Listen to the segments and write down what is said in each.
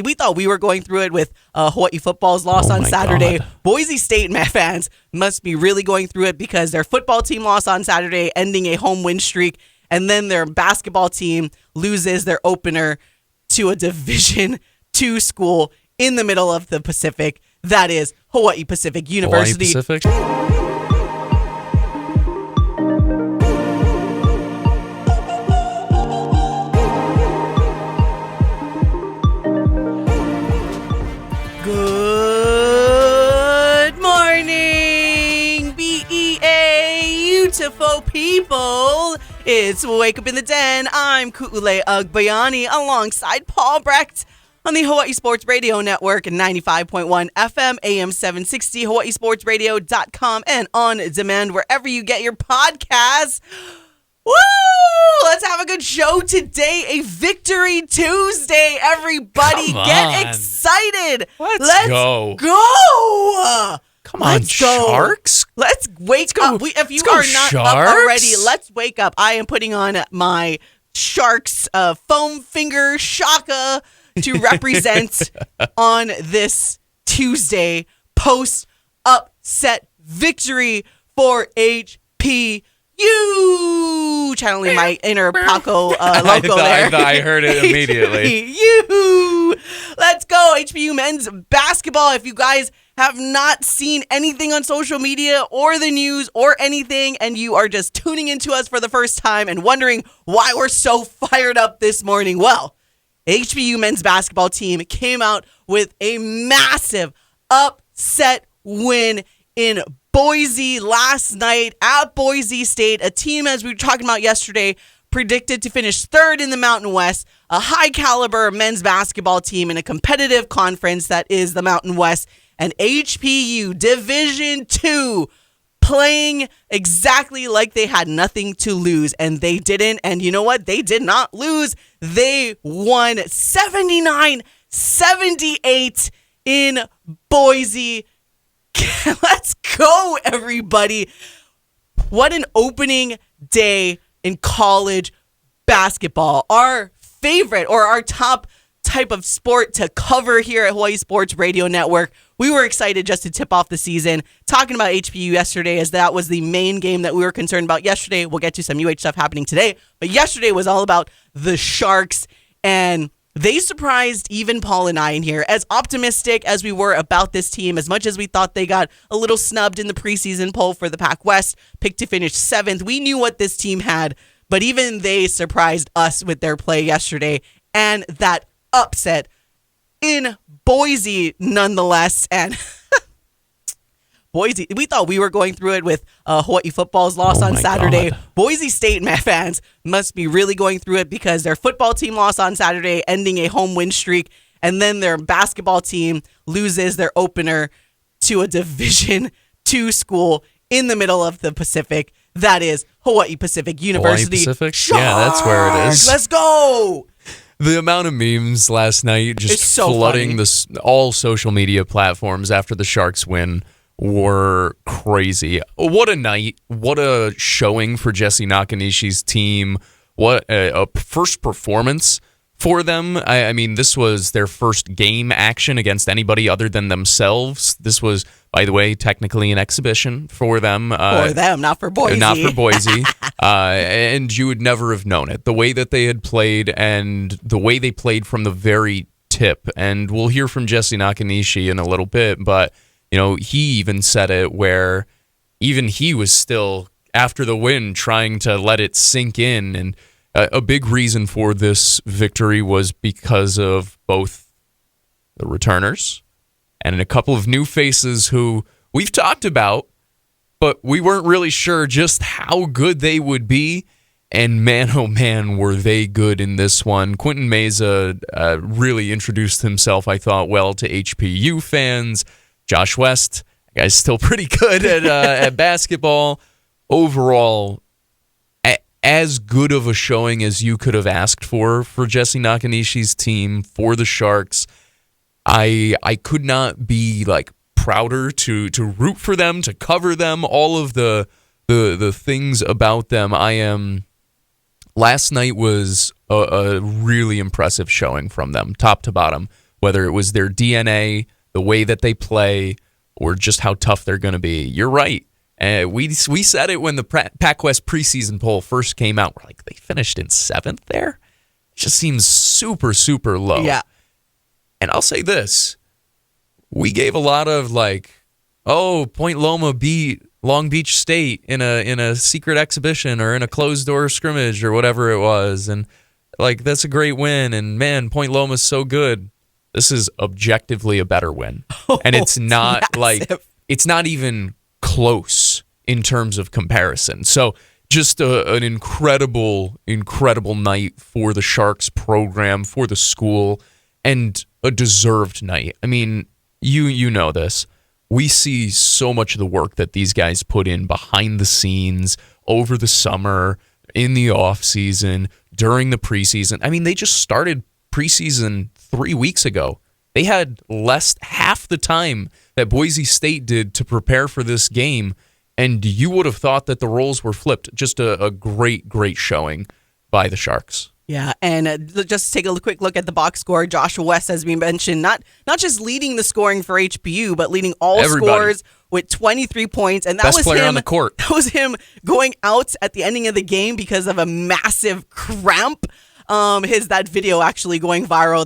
We thought we were going through it with Hawaii football's loss on Saturday. God. Boise State fans must be really going through it because their football team lost on Saturday, ending a home win streak. And then their basketball team loses their opener to a Division II school in the middle of the Pacific. That is Hawaii Pacific University. Hawaii Pacific? Good morning, beautiful people. It's Wake Up in the Den. I'm Ku'ule Agbayani alongside Paul Brecht on the Hawaii Sports Radio Network, 95.1 FM, AM 760, hawaiisportsradio.com, and on demand wherever you get your podcasts. Woo! Let's have a good show today. A Victory Tuesday, everybody. Get excited. Let's go. Come on, Let's go. Sharks. Let's wake up. If you are not up already, let's wake up. I am putting on my Sharks foam finger shaka to represent on this Tuesday post-upset victory for HPU. Channeling my inner Paco loco there. I heard it immediately. HPU. Let's go. HPU men's basketball. If you guys have not seen anything on social media or the news or anything, and you are just tuning into us for the first time and wondering why we're so fired up this morning, well, HPU men's basketball team came out with a massive upset win in Boise last night at Boise State, a team, as we were talking about yesterday, predicted to finish third in the Mountain West, a high-caliber men's basketball team in a competitive conference that is the Mountain West, and HPU Division II playing exactly like they had nothing to lose, and they didn't. And you know what? They did not lose. They won 79-78 in Boise. Let's go, everybody. What an opening day in college basketball. Our favorite or our top type of sport to cover here at Hawaii Sports Radio Network. We were excited just to tip off the season. Talking about HPU yesterday, as that was the main game that we were concerned about yesterday. We'll get to some UH stuff happening today. But yesterday was all about the Sharks, and they surprised even Paul and I in here. As optimistic as we were about this team, as much as we thought they got a little snubbed in the preseason poll for the PacWest, picked to finish 7th, we knew what this team had, but even they surprised us with their play yesterday, and that upset in Boise nonetheless. And Boise, we thought we were going through it with Hawaii football's loss on Saturday. God. Boise State fans must be really going through it because their football team lost on Saturday, ending a home win streak. And then their basketball team loses their opener to a Division II school in the middle of the Pacific. That is Hawaii Pacific University. Hawaii Pacific? Sharks! Yeah, that's where it is. Let's go. The amount of memes last night just so flooding all social media platforms after the Sharks win were crazy. What a night. What a showing for Jesse Nakanishi's team. What a first performance for them. I mean, this was their first game action against anybody other than themselves. This was, by the way, technically an exhibition for them. For them, not for Boise. Not for Boise. And you would never have known it. The way that they had played and the way they played from the very tip. And we'll hear from Jesse Nakanishi in a little bit, but you know, he even said it where even he was still, after the win, trying to let it sink in. And a big reason for this victory was because of both the returners and a couple of new faces who we've talked about, but we weren't really sure just how good they would be. And man, oh man, were they good in this one. Quentin Meza really introduced himself, I thought, well to HPU fans. Josh West, that guy's still pretty good at basketball. Overall, as good of a showing as you could have asked for Jesse Nakanishi's team, for the Sharks. I could not be like prouder to root for them, to cover them, all of the things about them. Last night was a really impressive showing from them, top to bottom. whether it was their DNA, the way that they play, or just how tough they're going to be. You're right. We said it when the PacWest preseason poll first came out. We're like, they finished in 7th there? It just seems super, super low. Yeah. And I'll say this. We gave a lot of Point Loma beat Long Beach State in a secret exhibition or in a closed-door scrimmage or whatever it was. And, that's a great win. And, man, Point Loma's so good. This is objectively a better win. And it's not it's not even close in terms of comparison. So just an incredible, incredible night for the Sharks program, for the school, and a deserved night. I mean, you know this. We see so much of the work that these guys put in behind the scenes, over the summer, in the off season, during the preseason. I mean, they just started preseason 3 weeks ago. They had half the time that Boise State did to prepare for this game, and you would have thought that the roles were flipped. Just a great, great showing by the Sharks. Yeah, and just take a quick look at the box score. Joshua West, as we mentioned, not just leading the scoring for HPU, but leading all scores with 23 points. And that Best was player him on the court. That was him going out at the ending of the game because of a massive cramp. That video actually going viral.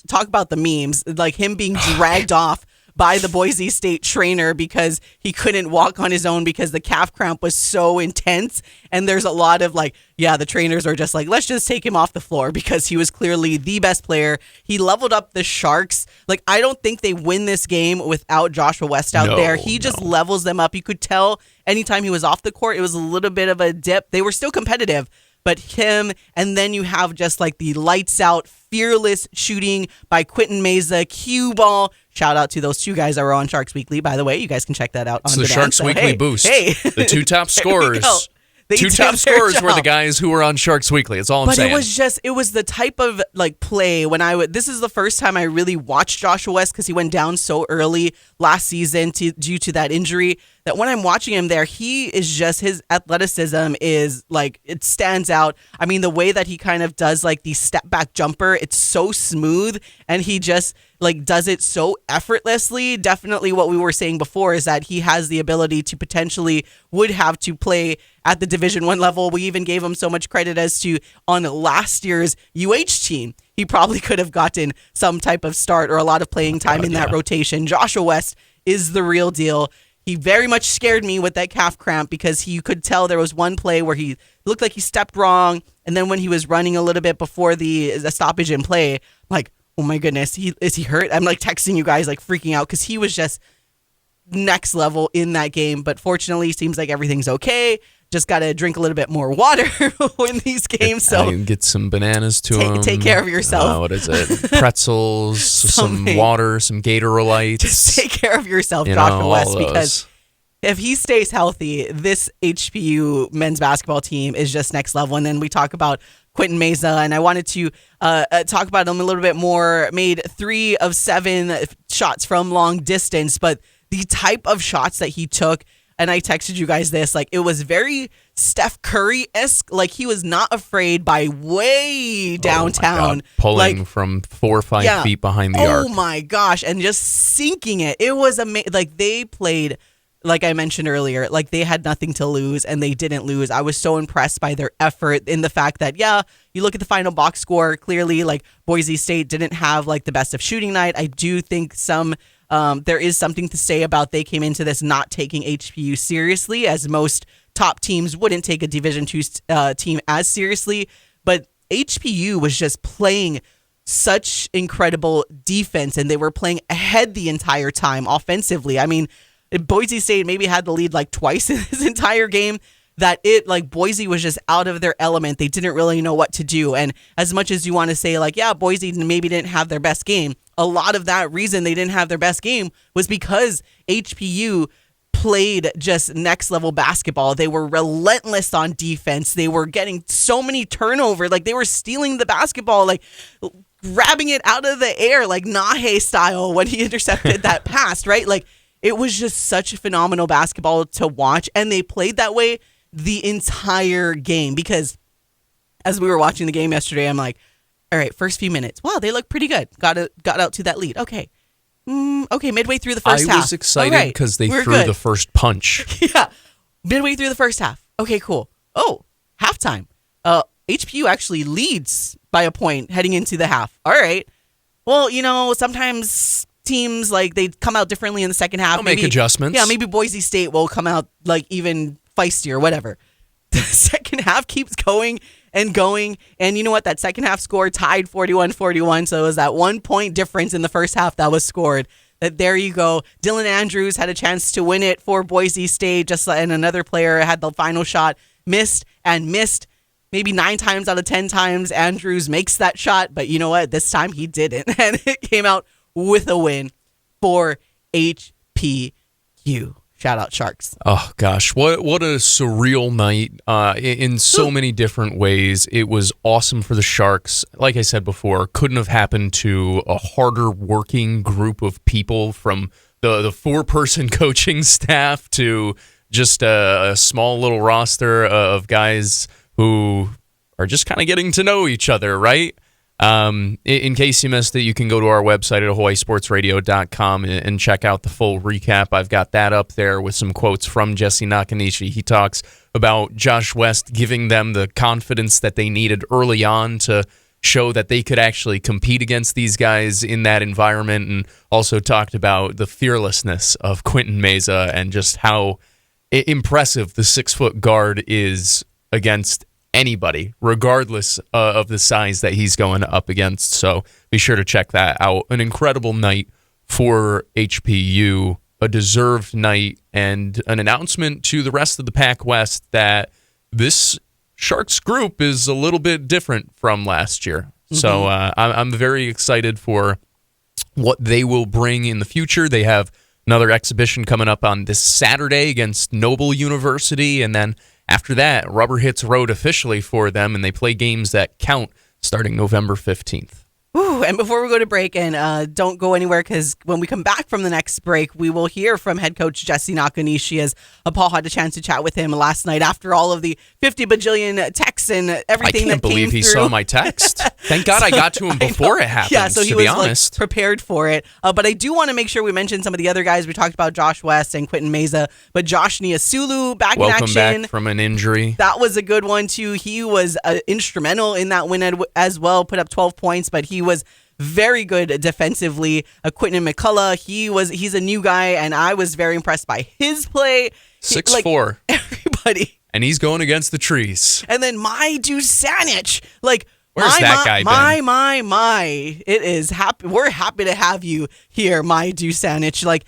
Talk about the memes, like him being dragged off by the Boise State trainer because he couldn't walk on his own because the calf cramp was so intense. And there's a lot of the trainers are just let's just take him off the floor because he was clearly the best player. He leveled up the Sharks. I don't think they win this game without Joshua West out there. He just levels them up. You could tell anytime he was off the court, it was a little bit of a dip. They were still competitive. But him, and then you have just the lights out, fearless shooting by Quentin Meza, cue ball. Shout out to those two guys that were on Sharks Weekly, by the way. You guys can check that out on the Sharks Weekly boost. Hey. The two top scorers. Two top scorers were the guys who were on Sharks Weekly. It's all I'm saying. But it was the type of play when this is the first time I really watched Joshua West because he went down so early last season due to that injury, that when I'm watching him there, he is just, his athleticism is it stands out. I mean, the way that he kind of does the step back jumper, it's so smooth, and he just does it so effortlessly. Definitely what we were saying before is that he has the ability to potentially would have to play at the Division I level. We even gave him so much credit as to on last year's UH team, he probably could have gotten some type of start or a lot of playing time in that rotation. Joshua West is the real deal. He very much scared me with that calf cramp because you could tell there was one play where he looked like he stepped wrong. And then when he was running a little bit before the stoppage in play, oh my goodness, is he hurt? I'm texting you guys, freaking out because he was just next level in that game. But fortunately, seems like everything's okay. Just got to drink a little bit more water in these games. So get some bananas to him. Take care of yourself. What is it? Pretzels, some water, some Gatorlights. Just take care of yourself, Joshua West, because if he stays healthy, this HPU men's basketball team is just next level. And then we talk about Quentin Meza, and I wanted to talk about him a little bit more. Made 3 of 7 shots from long distance, but the type of shots that he took, and I texted you guys this, it was very Steph Curry-esque. He was not afraid by way downtown. Pulling from 4 or 5 feet behind the arc. Oh my gosh, and just sinking it. It was amazing. They played, like I mentioned earlier, they had nothing to lose, and they didn't lose. I was so impressed by their effort in the fact that, you look at the final box score, clearly, Boise State didn't have, the best of shooting night. I do think there is something to say about they came into this not taking HPU seriously, as most top teams wouldn't take a Division II team as seriously. But HPU was just playing such incredible defense, and they were playing ahead the entire time offensively. I mean, Boise State maybe had the lead twice in this entire game, that Boise was just out of their element. They didn't really know what to do. And as much as you want to say Boise maybe didn't have their best game, a lot of that reason they didn't have their best game was because HPU played just next level basketball. They were relentless on defense. They were getting so many turnovers. They were stealing the basketball, grabbing it out of the air, Nahe style when he intercepted that pass, right? It was just such a phenomenal basketball to watch. And they played that way the entire game, because as we were watching the game yesterday, I'm All right, first few minutes. Wow, they look pretty good. Got out to that lead. Okay. Okay, midway through the first half. I was excited because they threw the first punch. Yeah, midway through the first half. Okay, cool. Oh, halftime. HPU actually leads by a point heading into the half. All right. Well, sometimes teams, like, they come out differently in the second half. They'll make adjustments. Yeah, maybe Boise State will come out, like, even feisty or whatever. The second half keeps going and going. And you know what? That second half score tied 41-41. So it was that 1 point difference in the first half that was scored. That there you go. Dylan Andrews had a chance to win it for Boise State. And another player had the final shot. Missed. Maybe 9 times out of 10 times Andrews makes that shot. But you know what? This time he didn't. And it came out with a win for HPU. Shout out Sharks. Oh, gosh. What a surreal night in so many different ways. It was awesome for the Sharks. Like I said before, couldn't have happened to a harder working group of people, from the 4-person coaching staff to just a small little roster of guys who are just kind of getting to know each other, right? In case you missed it, you can go to our website at hawaiisportsradio.com and check out the full recap. I've got that up there with some quotes from Jesse Nakanishi. He talks about Josh West giving them the confidence that they needed early on to show that they could actually compete against these guys in that environment, and also talked about the fearlessness of Quentin Meza and just how impressive the 6-foot guard is against anybody, regardless of the size that he's going up against. So be sure to check that out. An incredible night for HPU, a deserved night, and an announcement to the rest of the PacWest that this Sharks group is a little bit different from last year. Mm-hmm. So I'm very excited for what they will bring in the future. They have another exhibition coming up on this Saturday against Noble University, and then after that, rubber hits road officially for them, and they play games that count starting November 15th. Ooh, and before we go to break, and don't go anywhere, because when we come back from the next break, we will hear from head coach Jesse Nakanishi, as Paul had a chance to chat with him last night after all of the 50 bajillion texts and everything that came through. I can't believe he saw my text. Thank God I got to him before it happened, yeah, so he was honest. Prepared for it. But I do want to make sure we mention some of the other guys. We talked about Josh West and Quentin Meza, but Josh Niusulu back in action. Welcome back from an injury. That was a good one, too. He was instrumental in that win as well, put up 12 points, but he was very good defensively. Quinton McCullough, he's a new guy, and I was very impressed by his play. 6'4". Everybody. And he's going against the trees. And then Dusanich, where's that guy been? My. It is happy. We're happy to have you here, Dusanich,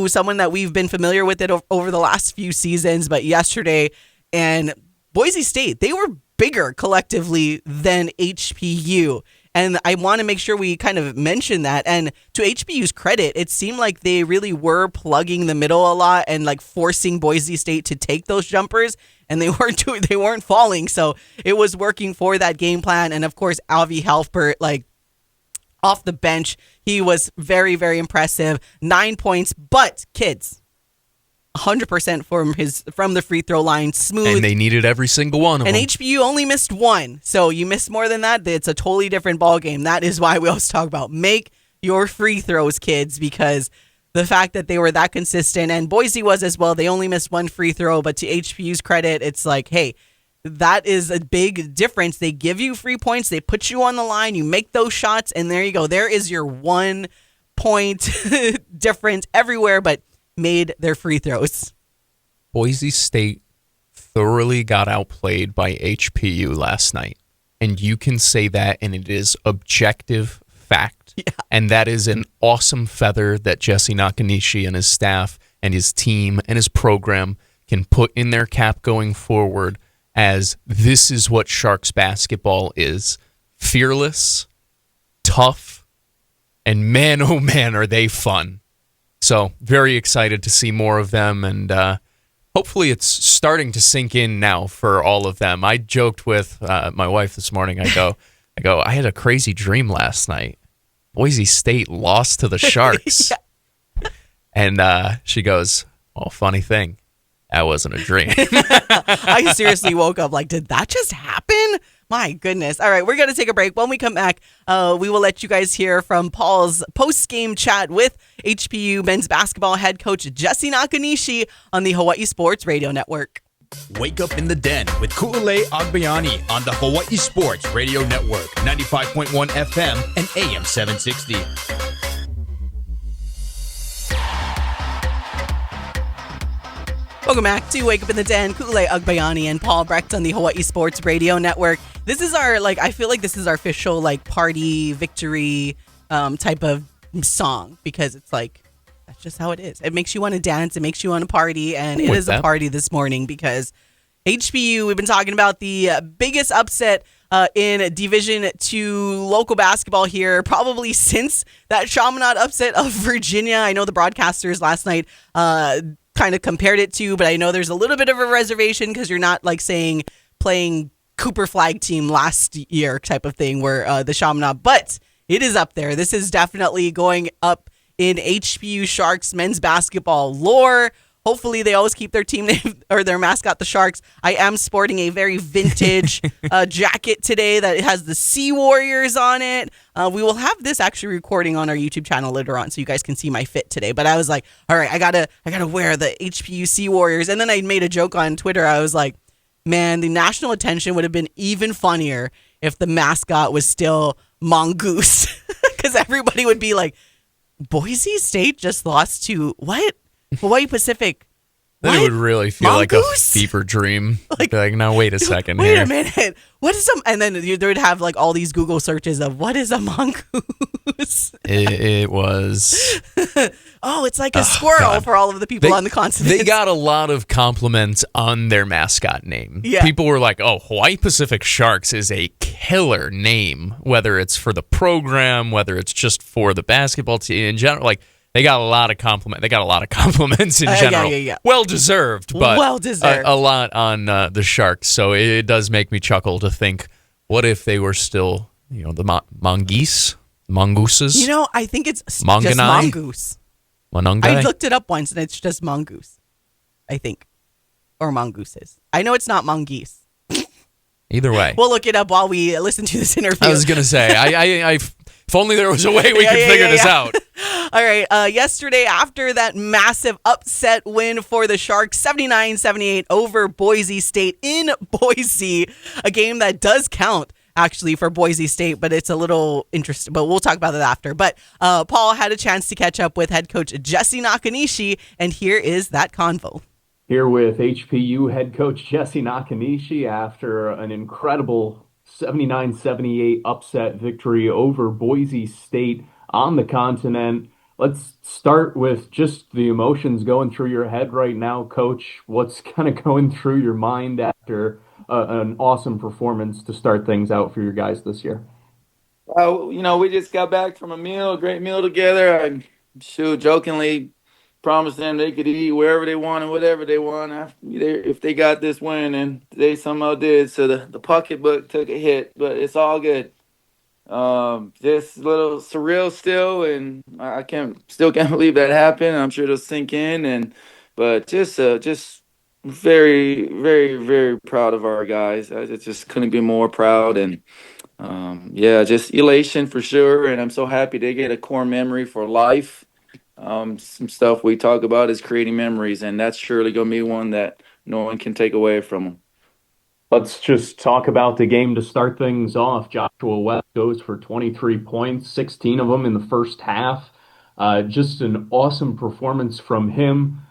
someone that we've been familiar with over the last few seasons, but yesterday, and Boise State, they were bigger collectively than HPU. And I want to make sure we kind of mention that. And to HPU's credit, it seemed like they really were plugging the middle a lot and forcing Boise State to take those jumpers. And they weren't falling. So it was working for that game plan. And of course, Avi Halpert, off the bench, he was very, very impressive. 9 points, but kids, 100% from the free throw line, smooth. And they needed every single one of them. And HPU only missed one. So you miss more than that, it's a totally different ball game. That is why we always talk about make your free throws, kids, because the fact that they were that consistent, and Boise was as well, they only missed one free throw, but to HPU's credit, it's hey, that is a big difference. They give you free points, they put you on the line, you make those shots, and there you go. There is your 1 point difference everywhere, but made their free throws. Boise State thoroughly got outplayed by HPU last night. And you can say that, and it is objective fact. Yeah. And that is an awesome feather that Jesse Nakanishi and his staff and his team and his program can put in their cap going forward, as this is what Sharks basketball is. Fearless, tough, and man, oh man, are they fun. So very excited to see more of them, and hopefully it's starting to sink in now for all of them. I joked with my wife this morning. I go, I had a crazy dream last night. Boise State lost to the Sharks. Yeah. And she goes, well, funny thing, that wasn't a dream. I seriously woke up did that just happen? My goodness. All right, we're going to take a break. When we come back, we will let you guys hear from Paul's post-game chat with HPU men's basketball head coach Jesse Nakanishi on the Hawai'i Sports Radio Network. Wake up in the den with Ku'ulei Agbayani on the Hawai'i Sports Radio Network, 95.1 FM and AM 760. Welcome back to Wake Up in the Den. Ku'ulei Agbayani and Paul Brecht on the Hawai'i Sports Radio Network. This is our, I feel like this is our official, party, victory type of song, because it's that's just how it is. It makes you want to dance. It makes you want to party. And it is a party this morning because HPU, we've been talking about the biggest upset in Division II local basketball here, probably since that Chaminade upset of Virginia. I know the broadcasters last night kind of compared it to, but I know there's a little bit of a reservation because you're not saying playing Cooper Flag team last year type of thing where the Chaminade, but it is up there. This is definitely going up in HPU Sharks men's basketball lore. Hopefully they always keep their team name or their mascot, the Sharks. I am sporting a very vintage jacket today that has the Sea Warriors on it. We will have this actually recording on our YouTube channel later on so you guys can see my fit today. But I was like, all right, I gotta wear the HPU Sea Warriors. And then I made a joke on Twitter. I was like, man, the national attention would have been even funnier if the mascot was still Mongoose. Because everybody would be like, Boise State just lost to what? Hawaii Pacific. Then it would really feel Mongoose? like a fever dream. Now wait a second wait here. a minute. What is and then they would have all these Google searches of what is a mongoose? It was. Oh, it's like a squirrel for all of the people on the continent. They got a lot of compliments on their mascot name. Yeah. People were like, oh, Hawaii Pacific Sharks is a killer name, whether it's for the program, whether it's just for the basketball team in general. They got a lot of compliments in general. Yeah. Well deserved, but well-deserved. A lot on the Sharks. So it does make me chuckle to think, what if they were still, the mongooses? I think it's just Monganai? mongoose. Monongai? I looked it up once, and it's just mongoose, I think, or mongooses. I know it's not mongoose. Either way. We'll look it up while we listen to this interview. I was going to say, if only there was a way we could figure this out. All right. Yesterday, after that massive upset win for the Sharks, 79-78 over Boise State in Boise, a game that does count, actually, for Boise State, but it's a little interesting. But we'll talk about that after. But Paul had a chance to catch up with head coach Jesse Nakanishi, and here is that convo. Here with HPU head coach Jesse Nakanishi after an incredible 79-78 upset victory over Boise State on the continent. Let's start with just the emotions going through your head right now, Coach. What's kind of going through your mind after an awesome performance to start things out for your guys this year? We just got back from a great meal together. I jokingly promised them they could eat wherever they want and whatever they want if they got this win, and they somehow did. So the pocketbook took a hit, but it's all good. Just a little surreal still, and I still can't believe that happened. I'm sure it'll sink in, but just very, very, very proud of our guys. I just couldn't be more proud, and just elation for sure. And I'm so happy they get a core memory for life. Some stuff we talk about is creating memories, and that's surely going to be one that no one can take away from them. Let's just talk about the game to start things off. Joshua West goes for 23 points, 16 of them in the first half. Just an awesome performance from him.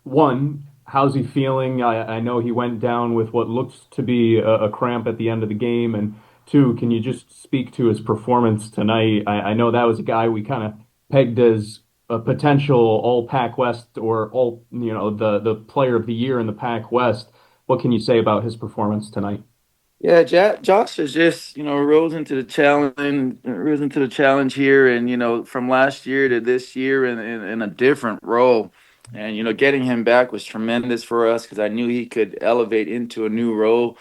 One, how's he feeling? I know he went down with what looks to be a cramp at the end of the game. And two, can you just speak to his performance tonight? I know that was a guy we kind of pegged as a potential all-PacWest or the player of the year in the Pac-West. What can you say about his performance tonight? Yeah, Josh has just, rose into the challenge here, and, from last year to this year in a different role. And, getting him back was tremendous for us because I knew he could elevate into a new role.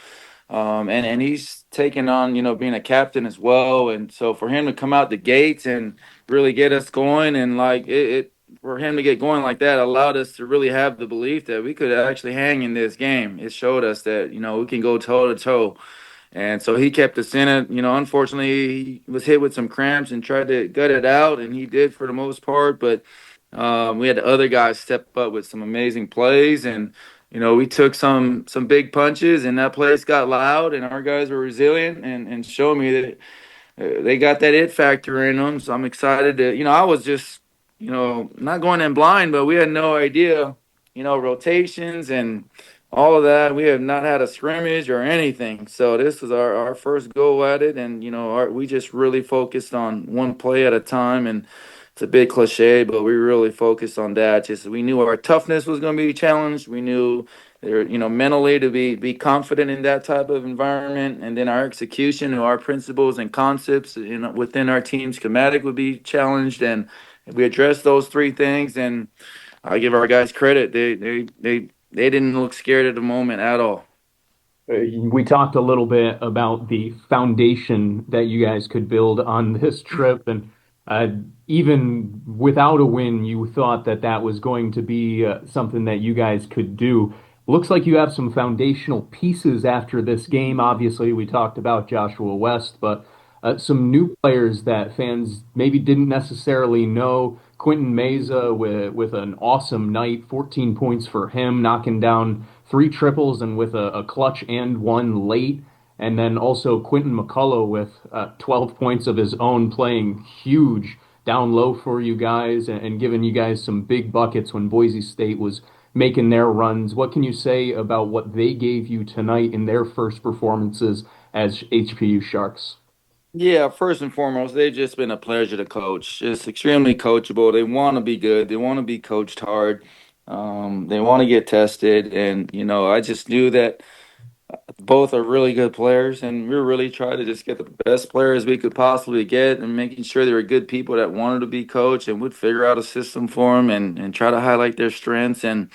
And he's taken on, being a captain as well. And so for him to come out the gates and really get us going, and for him to get going like that allowed us to really have the belief that we could actually hang in this game. It showed us that, we can go toe to toe. And so he kept us in it. Unfortunately, he was hit with some cramps and tried to gut it out, and he did for the most part. But we had the other guys step up with some amazing plays, and we took some big punches, and that place got loud, and our guys were resilient and showed me that they got that it factor in them. So I'm excited to, I was just, not going in blind, but we had no idea, rotations and all of that. We have not had a scrimmage or anything. So this was our first go at it. And, we just really focused on one play at a time. And it's a bit cliche, but we really focused on that. Just we knew our toughness was going to be challenged. We knew mentally to be confident in that type of environment, and then our execution and our principles and concepts, within our team schematic would be challenged, and we addressed those three things. And I give our guys credit; they didn't look scared at the moment at all. We talked a little bit about the foundation that you guys could build on this trip, and uh, even without a win, you thought that that was going to be something that you guys could do. Looks like you have some foundational pieces after this game. Obviously, we talked about Joshua West, but some new players that fans maybe didn't necessarily know. Quentin Meza with an awesome night, 14 points for him, knocking down three triples and with a clutch and one late. And then also Quentin McCullough with 12 points of his own, playing huge down low for you guys and giving you guys some big buckets when Boise State was making their runs. What can you say about what they gave you tonight in their first performances as HPU Sharks? Yeah, first and foremost, they've just been a pleasure to coach. Just extremely coachable. They want to be good. They want to be coached hard. They want to get tested, and I just knew that both are really good players, and we really tried to just get the best players we could possibly get, and making sure they were good people that wanted to be coached and would figure out a system for them and try to highlight their strengths. And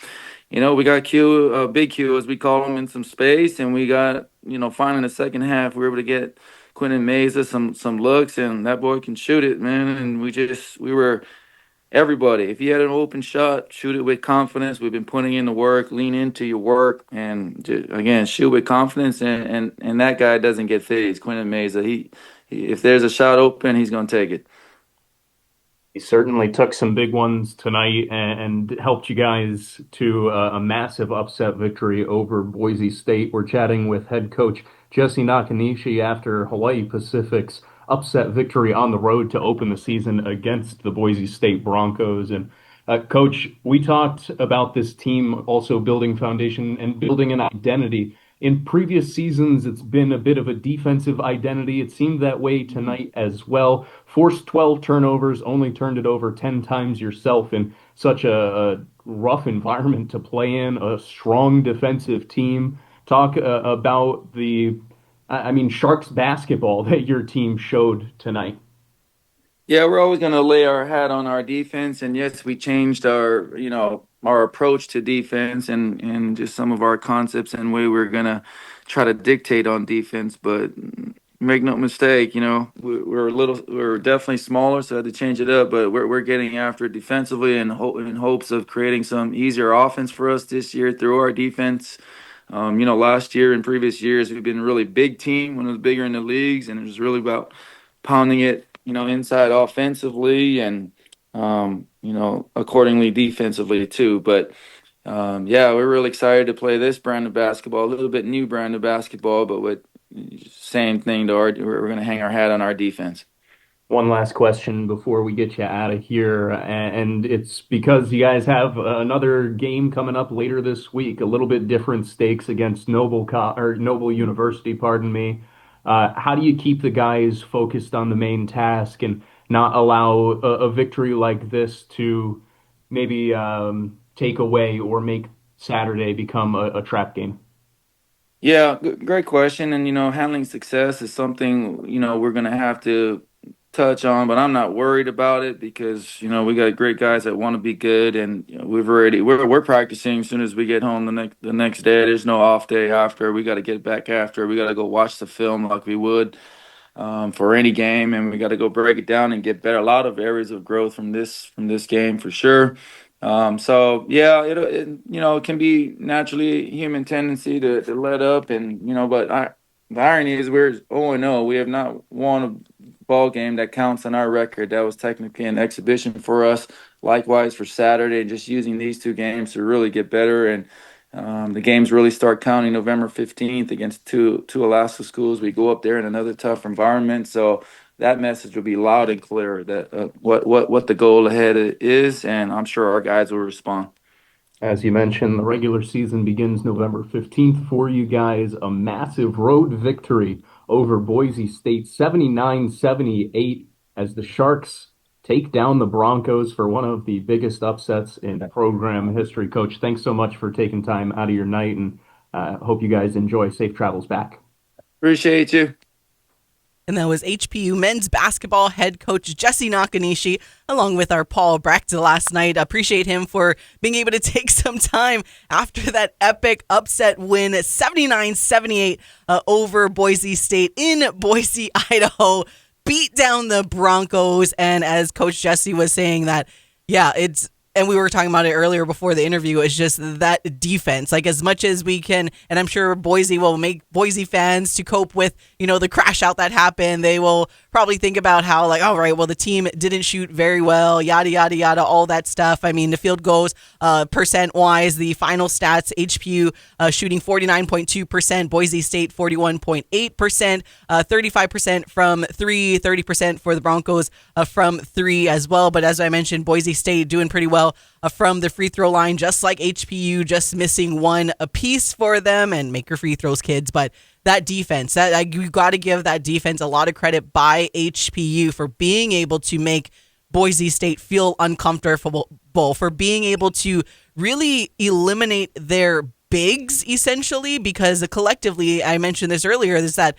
we got Q, big Q as we call him, in some space, and we got finally in the second half we were able to get Quentin Meza some looks, and that boy can shoot it, man. And we were everybody. If you had an open shot, shoot it with confidence. We've been putting in the work, lean into your work, and again, shoot with confidence. And that guy doesn't get phased. Quentin Meza, he if there's a shot open, he's gonna take it. He certainly took some big ones tonight and helped you guys to a massive upset victory over Boise State. We're chatting with head coach Jesse Nakanishi after Hawaii Pacific's upset victory on the road to open the season against the Boise State Broncos. And Coach, we talked about this team also building foundation and building an identity. In previous seasons, it's been a bit of a defensive identity. It seemed that way tonight as well. Forced 12 turnovers, only turned it over 10 times yourself in such a rough environment to play in, a strong defensive team. Talk about Sharks basketball that your team showed tonight. Yeah, we're always going to lay our hat on our defense, and yes, we changed our approach to defense and just some of our concepts and way we're going to try to dictate on defense. But make no mistake, we're definitely smaller, so I had to change it up. But we're getting after it defensively in hopes of creating some easier offense for us this year through our defense. Last year and previous years, we've been a really big team, one of the bigger in the leagues, and it was really about pounding it, inside offensively and, accordingly defensively too. But yeah, we're really excited to play this brand of basketball, a little bit new brand of basketball, but with same thing we're going to hang our hat on our defense. One last question before we get you out of here, and it's because you guys have another game coming up later this week, a little bit different stakes against Noble University, pardon me. How do you keep the guys focused on the main task and not allow a victory like this to maybe take away or make Saturday become a trap game? Yeah, great question. And, handling success is something, we're going to have to touch on, but I'm not worried about it because, we got great guys that want to be good. And we're practicing as soon as we get home the next day. There's no off day after. We got to get back after. We got to go watch the film like we would for any game, and we got to go break it down and get better. A lot of areas of growth from this game for sure. So yeah, it can be naturally human tendency to let up, and but The irony is we're 0-0. We have not won a ball game that counts on our record. That was technically an exhibition for us. Likewise for Saturday, and just using these two games to really get better. And the games really start counting November 15th against two Alaska schools. We go up there in another tough environment. So that message will be loud and clear that what the goal ahead is, and I'm sure our guys will respond. As you mentioned, the regular season begins November 15th for you guys. A massive road victory over Boise State, 79-78, as the Sharks take down the Broncos for one of the biggest upsets in program history. Coach, thanks so much for taking time out of your night, and hope you guys enjoy safe travels back. Appreciate you. And that was HPU men's basketball head coach Jesse Nakanishi, along with our Paul Brecht last night. Appreciate him for being able to take some time after that epic upset win, 79-78 over Boise State in Boise, Idaho. Beat down the Broncos. And as Coach Jesse was saying that, and we were talking about it earlier before the interview, it's just that defense. Like, as much as we can, and I'm sure Boise will make Boise fans to cope with, the crash out that happened. They will probably think about how, like, all right, well, the team didn't shoot very well, yada, yada, yada, all that stuff. I mean, the field goals, percent-wise, the final stats, HPU shooting 49.2%, Boise State 41.8%, 35% from three, 30% for the Broncos from three as well. But as I mentioned, Boise State doing pretty well from the free throw line, just like HPU, just missing one apiece for them. And make your free throws, kids. But that defense, you got to give that defense a lot of credit by HPU for being able to make Boise State feel uncomfortable, for being able to really eliminate their bigs, essentially, because collectively, I mentioned this earlier, is that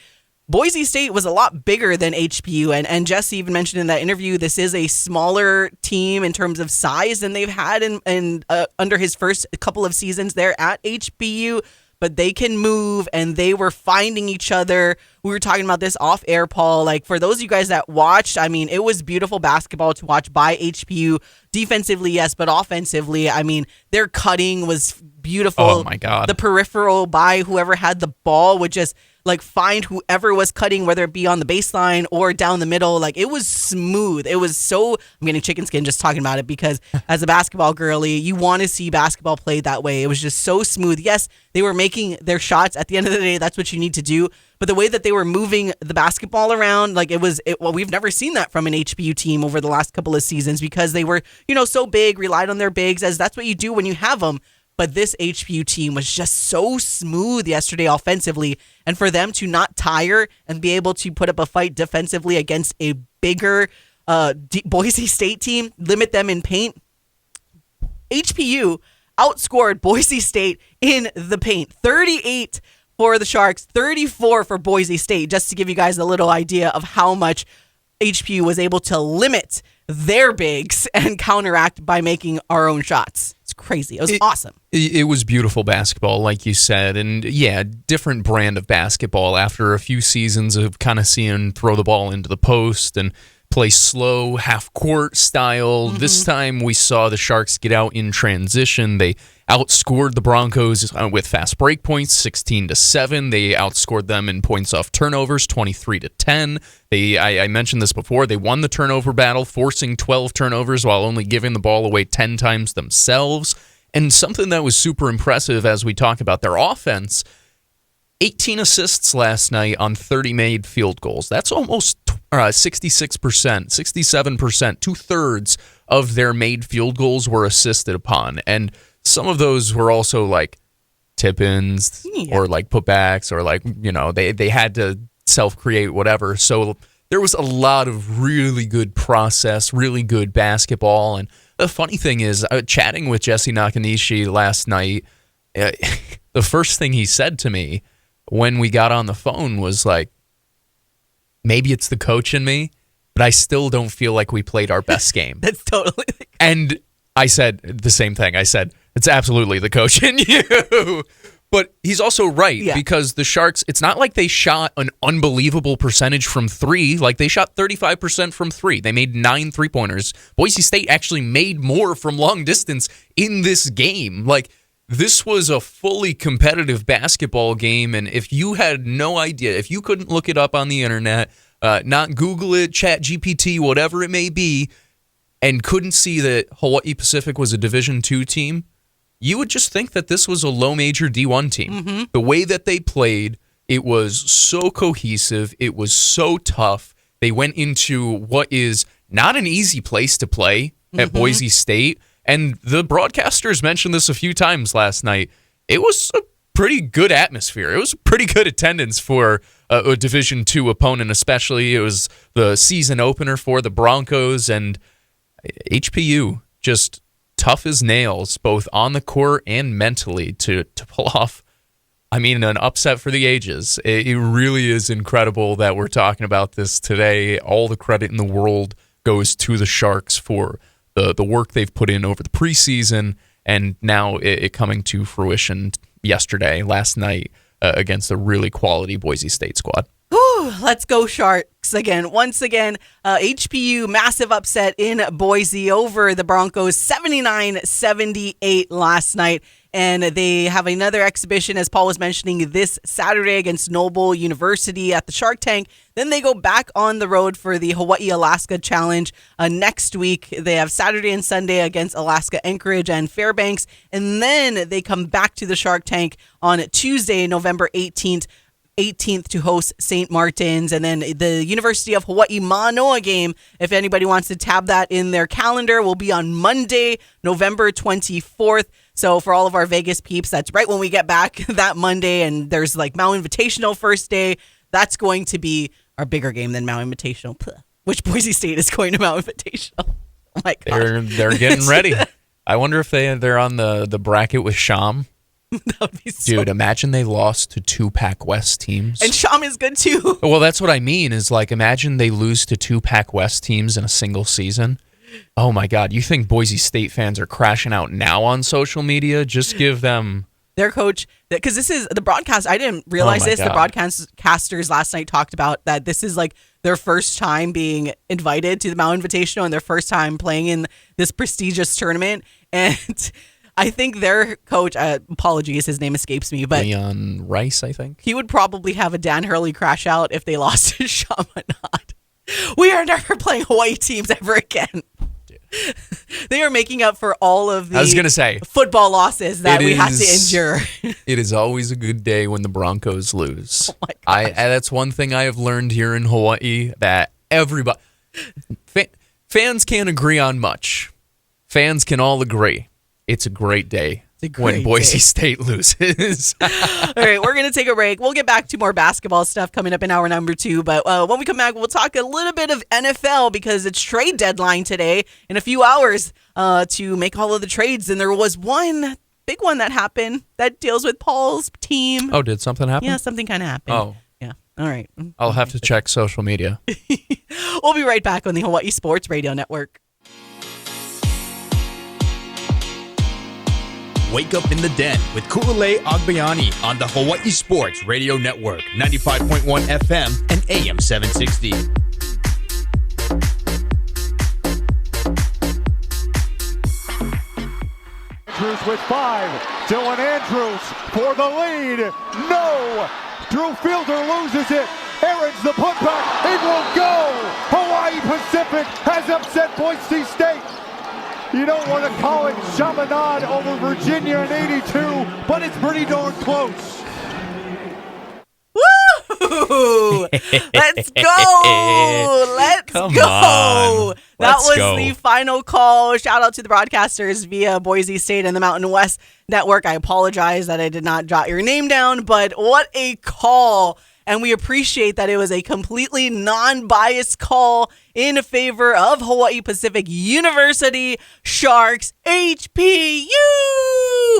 Boise State was a lot bigger than HPU, and Jesse even mentioned in that interview, this is a smaller team in terms of size than they've had in under his first couple of seasons there at HBU, but they can move, and they were finding each other. We were talking about this off air, Paul. Like, for those of you guys that watched, I mean, it was beautiful basketball to watch by HPU. Defensively, yes, but offensively, I mean, their cutting was beautiful. Oh my God. The peripheral by whoever had the ball would just find whoever was cutting, whether it be on the baseline or down the middle. Like, it was smooth. It was so, I'm getting chicken skin just talking about it, because as a basketball girly, you want to see basketball played that way. It was just so smooth. Yes, they were making their shots. At the end of the day, that's what you need to do. But the way that they were moving the basketball around, we've never seen that from an HBU team over the last couple of seasons, because they were, so big, relied on their bigs, as that's what you do when you have them. But this HBU team was just so smooth yesterday offensively. And for them to not tire and be able to put up a fight defensively against a bigger Boise State team, limit them in paint, HPU outscored Boise State in the paint. 38 for the Sharks, 34 for Boise State, just to give you guys a little idea of how much HPU was able to limit their bigs and counteract by making our own shots. It's crazy. It was awesome. It was beautiful basketball, like you said. And yeah, different brand of basketball after a few seasons of kind of seeing throw the ball into the post and play slow, half-court style. Mm-hmm. This time we saw the Sharks get out in transition. They outscored the Broncos with fast break points, 16-7. They outscored them in points off turnovers, 23-10. I mentioned this before. They won the turnover battle, forcing 12 turnovers while only giving the ball away 10 times themselves. And something that was super impressive as we talk about their offense, 18 assists last night on 30 made field goals. That's almost 66%, 67%, two-thirds of their made field goals were assisted upon. And some of those were also like tip-ins or like putbacks or like, they had to self-create whatever. So there was a lot of really good process, really good basketball. And the funny thing is, chatting with Jesse Nakanishi last night, the first thing he said to me when we got on the phone was like, maybe it's the coach in me, but I still don't feel like we played our best game. That's totally. And I said the same thing. I said, it's absolutely the coach in you. But he's also right, because the Sharks, it's not like they shot an unbelievable percentage from three. Like, they shot 35% from three. They made 9 3-pointers. Boise State actually made more from long distance in this game. Like, this was a fully competitive basketball game, and if you had no idea, if you couldn't look it up on the internet, not Google it, Chat GPT, whatever it may be, and couldn't see that Hawaii Pacific was a Division II team, you would just think that this was a low-major D1 team. Mm-hmm. The way that they played, it was so cohesive. It was so tough. They went into what is not an easy place to play at Boise State. And the broadcasters mentioned this a few times last night. It was a pretty good atmosphere. It was a pretty good attendance for a Division II opponent, especially. It was the season opener for the Broncos, and HPU just tough as nails, both on the court and mentally, to pull off, an upset for the ages. It really is incredible that we're talking about this today. All the credit in the world goes to the Sharks for the work they've put in over the preseason, and now it coming to fruition last night, against a really quality Boise State squad. Whew, let's go Sharks again. Once again, HPU massive upset in Boise over the Broncos, 79-78 last night. And they have another exhibition, as Paul was mentioning, this Saturday against Noble University at the Shark Tank. Then they go back on the road for the Hawaii-Alaska Challenge next week. They have Saturday and Sunday against Alaska Anchorage and Fairbanks. And then they come back to the Shark Tank on Tuesday, November 18th to host St. Martin's, and then the University of Hawaii Manoa game, if anybody wants to tab that in their calendar, will be on Monday, November 24th. So for all of our Vegas peeps, that's right when we get back that Monday, and there's like Maui Invitational first day. That's going to be our bigger game than Maui Invitational, which Boise State is going to Maui Invitational. Oh my God. They're getting ready. I wonder if they're on the bracket with Sham. That would be so. Dude, imagine they lost to two PacWest teams. And Sham is good too. Well, that's what I mean, is like, imagine they lose to two PacWest teams in a single season. Oh my God. You think Boise State fans are crashing out now on social media? Just give them their coach, because this is the broadcast. I didn't realize this. God. The broadcasters last night talked about that this is like their first time being invited to the Maui Invitational and their first time playing in this prestigious tournament. And I think their coach, apologies, his name escapes me, but Leon Rice, I think. He would probably have a Dan Hurley crash out if they lost to Chaminade. We are never playing Hawaii teams ever again. They are making up for all of the football losses that we had to endure. It is always a good day when the Broncos lose. Oh my gosh. That's one thing I have learned here in Hawaii, that everybody, fans can't agree on much. Fans can all agree. It's a great day when Boise State loses. All right, we're going to take a break. We'll get back to more basketball stuff coming up in hour number 2. But when we come back, we'll talk a little bit of NFL because it's trade deadline today in a few hours to make all of the trades. And there was one big one that happened that deals with Paul's team. Oh, did something happen? Yeah, something kind of happened. Oh. Yeah. All right. I'll have to check social media. We'll be right back on the Hawaii Sports Radio Network. Wake up in the den with Ku'ulei Agbayani on the Hawaii Sports Radio Network, 95.1 FM and AM 760. Andrews with 5. Dylan Andrews for the lead. No! Drew Fielder loses it. Aaron's the putback. It will go! Hawaii Pacific has upset Boise State. You don't want to call it Chaminade over Virginia in 82, but it's pretty darn close. Woo! Let's go! Let's Come go! on. That Let's was go. the final call. Shout out to the broadcasters via Boise State and the Mountain West Network. I apologize that I did not jot your name down, but what a call. And we appreciate that it was a completely non-biased call in favor of Hawaii Pacific University Sharks. HPU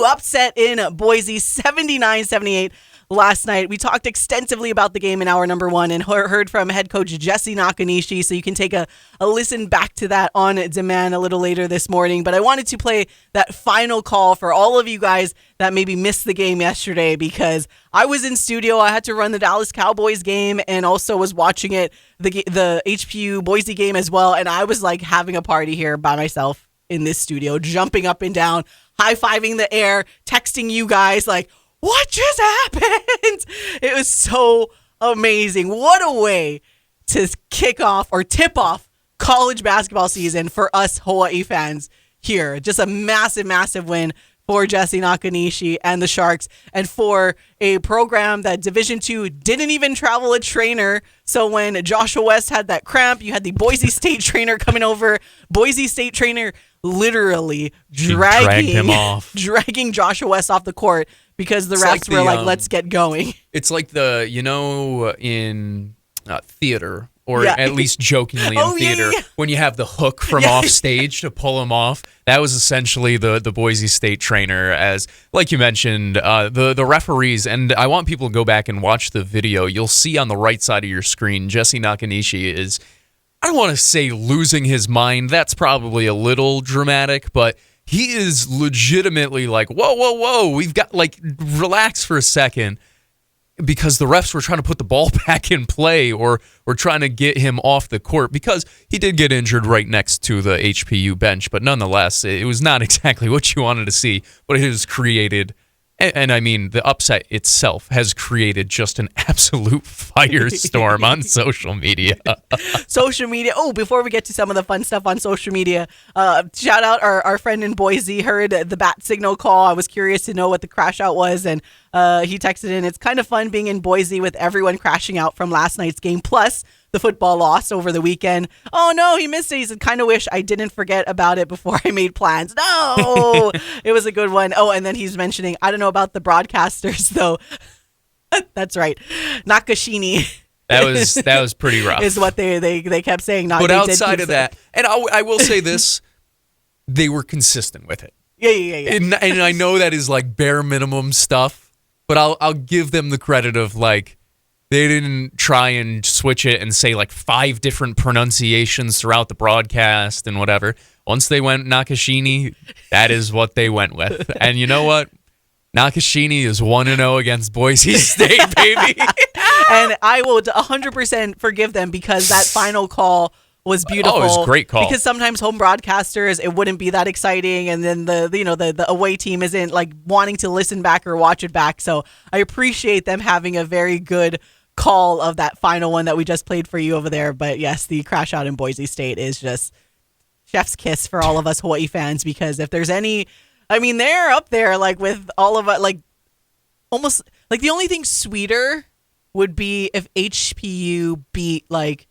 upset in Boise 79-78 last night. We talked extensively about the game in hour number 1 and heard from head coach Jesse Nakanishi. So you can take a listen back to that on demand a little later this morning. But I wanted to play that final call for all of you guys that maybe missed the game yesterday, because I was in studio. I had to run the Dallas Cowboys game and also was watching it, the HPU Boise game as well. And I was like having a party here by myself. in this studio, jumping up and down, high-fiving the air, texting you guys like, what just happened? It was so amazing. What a way to kick off or tip off college basketball season for us Hawaii fans here. Just a massive, massive win for Jesse Nakanishi and the Sharks, and for a program that Division II didn't even travel a trainer. So when Joshua West had that cramp, you had the Boise State trainer coming over. Boise State trainer literally dragging him off, dragging Joshua West off the court because the refs were like, let's get going. It's like in theater, or at least jokingly in theater, when you have the hook from off stage to pull him off. That was essentially the Boise State trainer, as like you mentioned, the referees. And I want people to go back and watch the video. You'll see on the right side of your screen, Jesse Nakanishi is, I don't want to say losing his mind. That's probably a little dramatic, but he is legitimately like, whoa, we've got, like, relax for a second. Because the refs were trying to put the ball back in play, or were trying to get him off the court, because he did get injured right next to the HPU bench. But nonetheless, it was not exactly what you wanted to see. But it has created, and I mean, the upset itself has created just an absolute firestorm on social media. Social media. Oh, before we get to some of the fun stuff on social media, shout out our friend in Boise heard the bat signal call. I was curious to know what the crash out was, and he texted in, it's kind of fun being in Boise with everyone crashing out from last night's game, plus the football loss over the weekend. Oh no, he missed it. He said, kind of wish I didn't forget about it before I made plans. No, it was a good one. Oh, and then he's mentioning, I don't know about the broadcasters though. That's right. Nakashini. That was pretty rough. Is what they kept saying. But outside of that, and I will say this, they were consistent with it. Yeah. And I know that is like bare minimum stuff, but I'll give them the credit of, like, they didn't try and switch it and say like 5 different pronunciations throughout the broadcast and whatever. Once they went Nakashini, that is what they went with. And you know what? Nakashini is 1-0 against Boise State, baby. And I will 100% forgive them, because that final call was beautiful. Oh, it was a great call. Because sometimes home broadcasters, it wouldn't be that exciting, and then the away team isn't like wanting to listen back or watch it back. So I appreciate them having a very good call of that final one that we just played for you over there. But yes, the crash out in Boise State is just chef's kiss for all of us Hawaii fans, because if there's any, I mean, they're up there like with all of it, like almost like the only thing sweeter would be if HPU beat like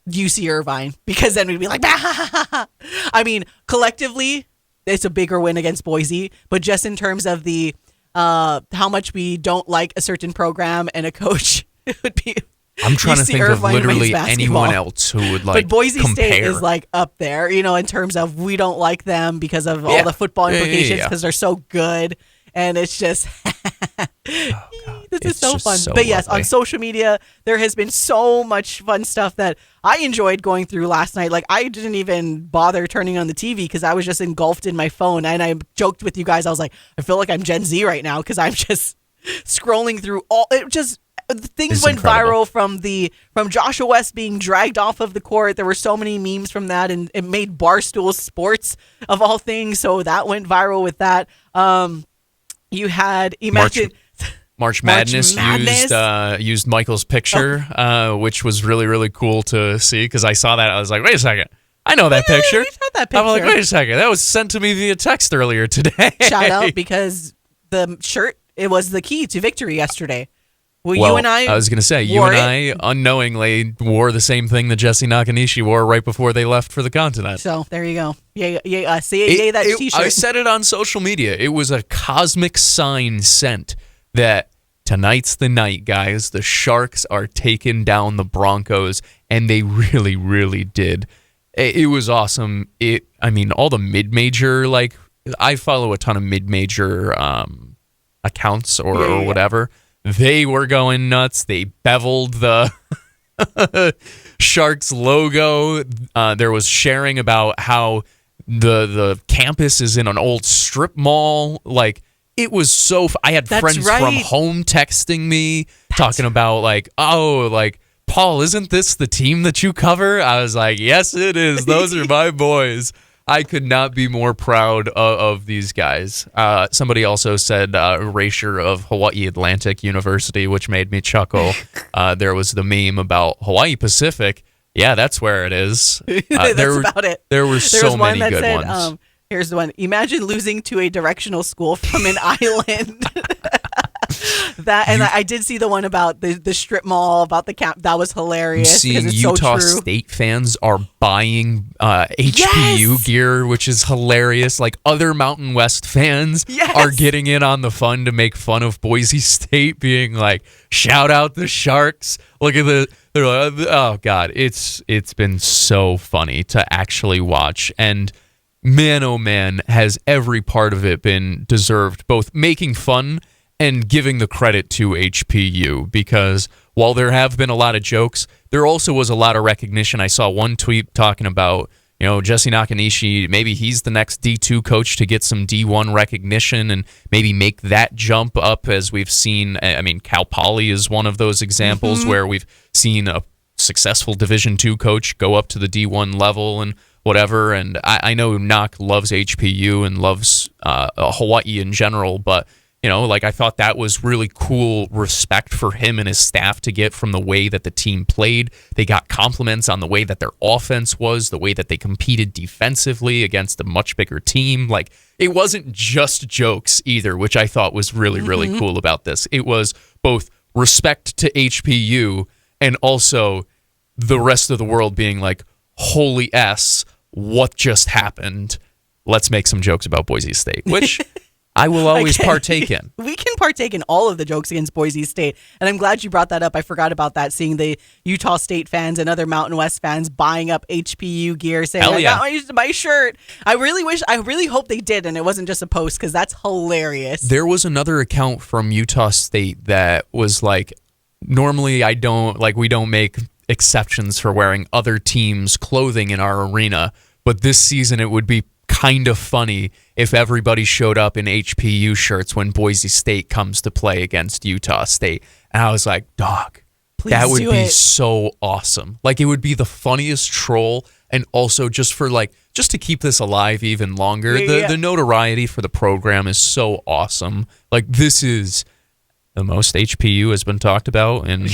UC Irvine, because then we'd be like, bah! I mean, collectively, it's a bigger win against Boise, but just in terms of the how much we don't like a certain program and a coach, it would be. I'm trying to think of literally anyone anyone else who would like. But Boise compare. State is like up there, in terms of we don't like them because of all the football implications, because they're so good, and it's just. This is so fun. But yes, on social media, there has been so much fun stuff that I enjoyed going through last night. Like, I didn't even bother turning on the TV because I was just engulfed in my phone. And I joked with you guys. I was like, I feel like I'm Gen Z right now because I'm just scrolling through things went viral from Joshua West being dragged off of the court. There were so many memes from that, and it made Barstool Sports of all things. So that went viral with that. You had March Madness. Used Michael's picture, which was really, really cool to see, because I saw that. I was like, wait a second. I know that picture. We've had that picture. I'm like, wait a second. That was sent to me via text earlier today. Shout out, because the shirt, it was the key to victory yesterday. Well, you and I was going to say, you and I unknowingly wore the same thing that Jesse Nakanishi wore right before they left for the continent. So there you go. Yeah. See, that T-shirt. I said it on social media. It was a cosmic sign sent that tonight's the night, guys. The Sharks are taking down the Broncos, and they really, really did. It was awesome. All the mid-major, like, I follow a ton of mid-major accounts or whatever. They were going nuts. They beveled the Sharks logo. There was sharing about how the campus is in an old strip mall. Like, it was so. I had friends from home texting me talking about like, Paul, isn't this the team that you cover? I was like, yes, it is. Those are my boys. I could not be more proud of these guys. Somebody also said erasure of Hawaii Atlantic University, which made me chuckle. There was the meme about Hawaii Pacific. Yeah, that's where it is. That's about it. There were so many that good said, ones. Here's the one. Imagine losing to a directional school from an island. I did see the one about the strip mall, about the camp. That was hilarious. Seeing it's Utah so true. State fans are buying HPU gear, which is hilarious. Like other Mountain West fans are getting in on the fun to make fun of Boise State, being like, shout out the Sharks. Look at they're like, oh God, it's been so funny to actually watch. And man, oh man, has every part of it been deserved, both making fun and giving the credit to HPU, because while there have been a lot of jokes, there also was a lot of recognition. I saw one tweet talking about, Jesse Nakanishi, maybe he's the next D2 coach to get some D1 recognition and maybe make that jump up, as we've seen. I mean, Cal Poly is one of those examples where we've seen a successful Division II coach go up to the D1 level and whatever. And I know Nak loves HPU and loves Hawaii in general, but I thought that was really cool respect for him and his staff to get from the way that the team played. They got compliments on the way that their offense was, the way that they competed defensively against a much bigger team. Like, it wasn't just jokes either, which I thought was really, really cool about this. It was both respect to HPU and also the rest of the world being like, holy S, what just happened? Let's make some jokes about Boise State, which I will always partake in. We can partake in all of the jokes against Boise State. And I'm glad you brought that up. I forgot about that, seeing the Utah State fans and other Mountain West fans buying up HPU gear, saying, I got my shirt. I really hope they did, and it wasn't just a post, because that's hilarious. There was another account from Utah State that was like, normally we don't make exceptions for wearing other teams' clothing in our arena, but this season it would be kind of funny if everybody showed up in HPU shirts when Boise State comes to play against Utah State. And I was like, dog, please, that would be so awesome. Like, it would be the funniest troll, and also just to keep this alive even longer. The notoriety for the program is so awesome. Like, this is the most HPU has been talked about in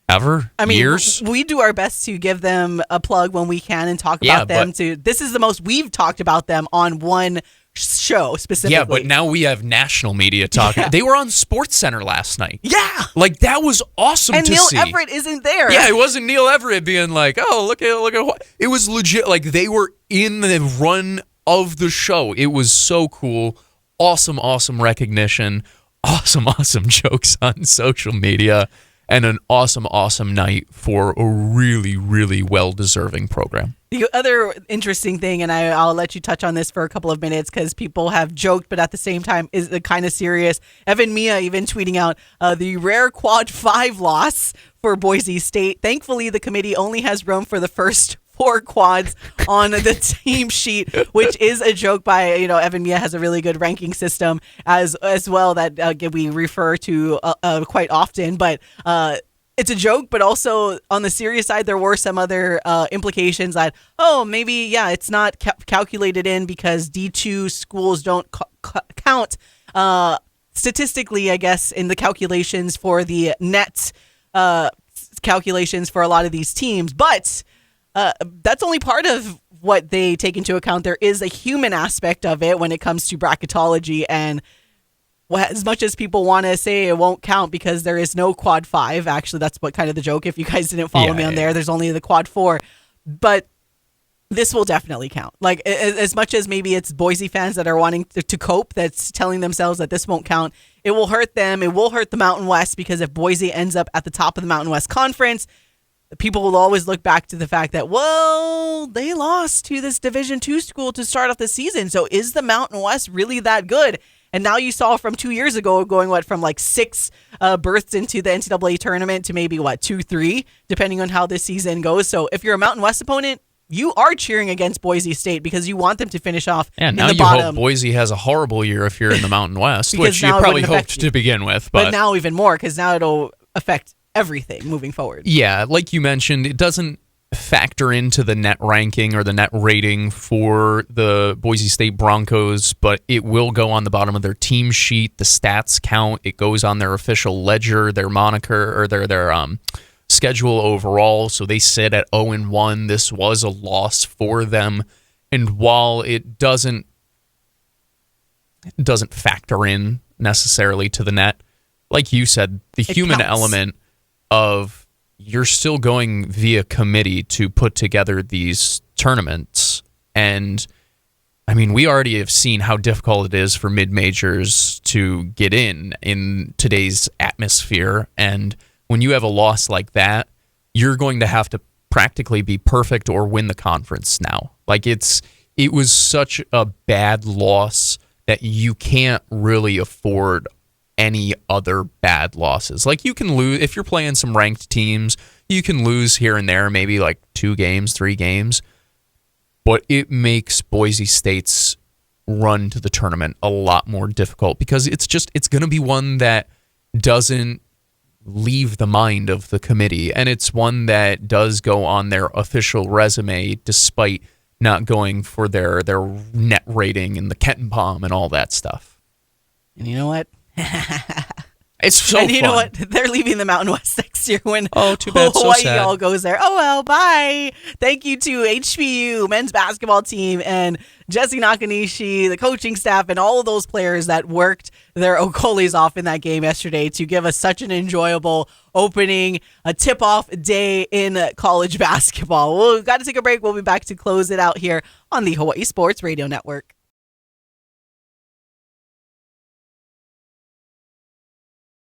ever. I mean, years. We do our best to give them a plug when we can and talk about them. This is the most we've talked about them on one show specifically. Yeah, but now we have national media talking. Yeah. They were on SportsCenter last night. Yeah, like that was awesome to see. And Neil Everett isn't there. Yeah, it wasn't Neil Everett being like, "Oh, look at what." It was legit. Like, they were in the run of the show. It was so cool. Awesome recognition. Awesome jokes on social media. And an awesome night for a really, really well-deserving program. The other interesting thing, and I'll let you touch on this for a couple of minutes because people have joked, but at the same time is kind of serious. Evan Mia even tweeting out the rare quad 5 loss for Boise State. Thankfully, the committee only has room for the first 4 quads on the team sheet, which is a joke by, Evan Mia has a really good ranking system as well that we refer to quite often. But it's a joke, but also on the serious side, there were some other implications that, maybe, it's not calculated in because D2 schools don't count statistically, I guess, in the calculations for the net calculations for a lot of these teams. But that's only part of what they take into account. There is a human aspect of it when it comes to bracketology, and as much as people want to say it won't count because there is no quad 5, actually that's what kind of the joke. If you guys didn't follow me on there, there's only the quad 4, but this will definitely count. Like, as much as maybe it's Boise fans that are wanting to cope, that's telling themselves that this won't count, it will hurt them. It will hurt the Mountain West, because if Boise ends up at the top of the Mountain West Conference, people will always look back to the fact that, they lost to this Division II school to start off the season. So is the Mountain West really that good? And now you saw from 2 years ago going, from like 6 berths into the NCAA tournament to maybe 2-3, depending on how this season goes. So if you're a Mountain West opponent, you are cheering against Boise State because you want them to finish off in the bottom. Now you hope Boise has a horrible year if you're in the Mountain West, which you probably hoped to begin with. But now even more, because now it'll affect everything moving forward. Yeah, like you mentioned, it doesn't factor into the net ranking or the net rating for the Boise State Broncos, but it will go on the bottom of their team sheet. The stats count. It goes on their official ledger, their moniker, or their schedule overall. So they sit at 0-1. This was a loss for them, and while it doesn't factor in necessarily to the net, like you said, the human element of you're still going via committee to put together these tournaments. And I mean, we already have seen how difficult it is for mid-majors to get in today's atmosphere. And when you have a loss like that, you're going to have to practically be perfect or win the conference now. Like it was such a bad loss that you can't really afford any other bad losses. Like you can lose if you're playing some ranked teams, you can lose here and there, maybe like 2 games, 3 games, but it makes Boise State's run to the tournament a lot more difficult because it's going to be one that doesn't leave the mind of the committee, and it's one that does go on their official resume despite not going for their net rating and the Quinton bomb and all that stuff. And you know what? It's so and you fun. know what? They're leaving the Mountain West next year when too bad, so Hawaii sad. all goes there. Oh, well, bye. Thank you to HBU men's basketball team and Jesse Nakanishi, the coaching staff, and all of those players that worked their Okoles off in that game yesterday to give us such an enjoyable opening, a tip-off day in college basketball. We've got to take a break. We'll be back to close it out here on the Hawaii Sports Radio Network.